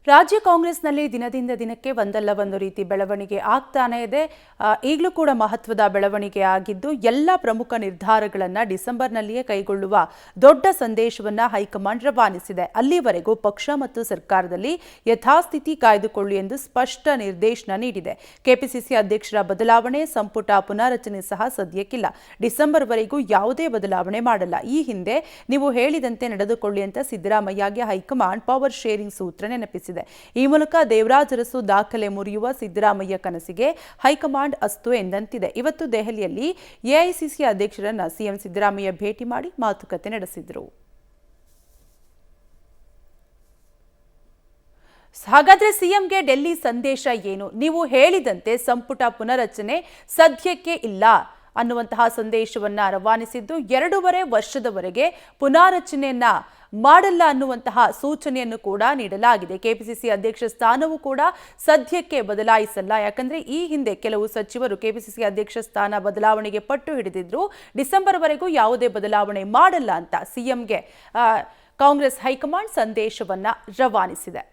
ರಾಜ್ಯ ಕಾಂಗ್ರೆಸ್ನಲ್ಲಿ ದಿನದಿಂದ ದಿನಕ್ಕೆ ಒಂದಲ್ಲ ಒಂದು ರೀತಿ ಬೆಳವಣಿಗೆ ಆಗ್ತಾನೆ ಇದೆ. ಈಗಲೂ ಕೂಡ ಮಹತ್ವದ ಬೆಳವಣಿಗೆ ಆಗಿದ್ದು ಎಲ್ಲ ಪ್ರಮುಖ ನಿರ್ಧಾರಗಳನ್ನು ಡಿಸೆಂಬರ್ನಲ್ಲಿಯೇ ಕೈಗೊಳ್ಳುವ ದೊಡ್ಡ ಸಂದೇಶವನ್ನು ಹೈಕಮಾಂಡ್ ರವಾನಿಸಿದೆ. ಅಲ್ಲಿವರೆಗೂ ಪಕ್ಷ ಮತ್ತು ಸರ್ಕಾರದಲ್ಲಿ ಯಥಾಸ್ಥಿತಿ ಕಾಯ್ದುಕೊಳ್ಳಿ ಎಂದು ಸ್ಪಷ್ಟ ನಿರ್ದೇಶನ ನೀಡಿದೆ. ಕೆಪಿಸಿಸಿ ಅಧ್ಯಕ್ಷರ ಬದಲಾವಣೆ, ಸಂಪುಟ ಪುನಾರಚನೆ ಸಹ ಸದ್ಯಕ್ಕಿಲ್ಲ. ಡಿಸೆಂಬರ್ವರೆಗೂ ಯಾವುದೇ ಬದಲಾವಣೆ ಮಾಡಲ್ಲ. ಈ ಹಿಂದೆ ನೀವು ಹೇಳಿದಂತೆ ನಡೆದುಕೊಳ್ಳಿ ಅಂತ ಸಿದ್ದರಾಮಯ್ಯಗೆ ಹೈಕಮಾಂಡ್ ಪವರ್ ಶೇರಿಂಗ್ ಸೂತ್ರ ನೆನಪಿಸಿದೆ. ಈ ಮೂಲಕ ದೇವರಾಜ ಅರಸು ದಾಖಲೆ ಮುರಿಯುವ ಸಿದ್ದರಾಮಯ್ಯ ಕನಸಿಗೆ ಹೈಕಮಾಂಡ್ ಅಸ್ತು ಎಂದಂತಿದೆ. ಇವತ್ತು ದೆಹಲಿಯಲ್ಲಿ ಎಐಸಿಸಿ ಅಧ್ಯಕ್ಷರನ್ನ ಸಿಎಂ ಸಿದ್ದರಾಮಯ್ಯ ಭೇಟಿ ಮಾಡಿ ಮಾತುಕತೆ ನಡೆಸಿದರು. ಹಾಗಾದ್ರೆ ಸಿಎಂಗೆ ಡೆಲ್ಲಿ ಸಂದೇಶ ಏನು? ನೀವು ಹೇಳಿದಂತೆ ಸಂಪುಟ ಪುನರಚನೆ ಸದ್ಯಕ್ಕೆ ಇಲ್ಲ ಅನ್ನುವಂತಹ ಸಂದೇಶವನ್ನ ರವಾನಿಸಿದ್ದು, 2.5 ವರ್ಷದವರೆಗೆ ಪುನಾರಚನೆಯನ್ನ ಮಾಡಲ್ಲ ಅನ್ನುವಂತಹ ಸೂಚನೆಯನ್ನು ಕೂಡ ನೀಡಲಾಗಿದೆ. ಕೆಪಿಸಿಸಿ ಅಧ್ಯಕ್ಷ ಸ್ಥಾನವೂ ಕೂಡ ಸದ್ಯಕ್ಕೆ ಬದಲಾಯಿಸಲ್ಲ. ಯಾಕಂದ್ರೆ ಈ ಹಿಂದೆ ಕೆಲವು ಸಚಿವರು ಕೆಪಿಸಿಸಿ ಅಧ್ಯಕ್ಷ ಸ್ಥಾನ ಬದಲಾವಣೆಗೆ ಪಟ್ಟು ಹಿಡಿದಿದ್ರು. ಡಿಸೆಂಬರ್ವರೆಗೂ ಯಾವುದೇ ಬದಲಾವಣೆ ಮಾಡಲ್ಲ ಅಂತ ಸಿಎಂಗೆ ಕಾಂಗ್ರೆಸ್ ಹೈಕಮಾಂಡ್ ಸಂದೇಶವನ್ನ ರವಾನಿಸಿದೆ.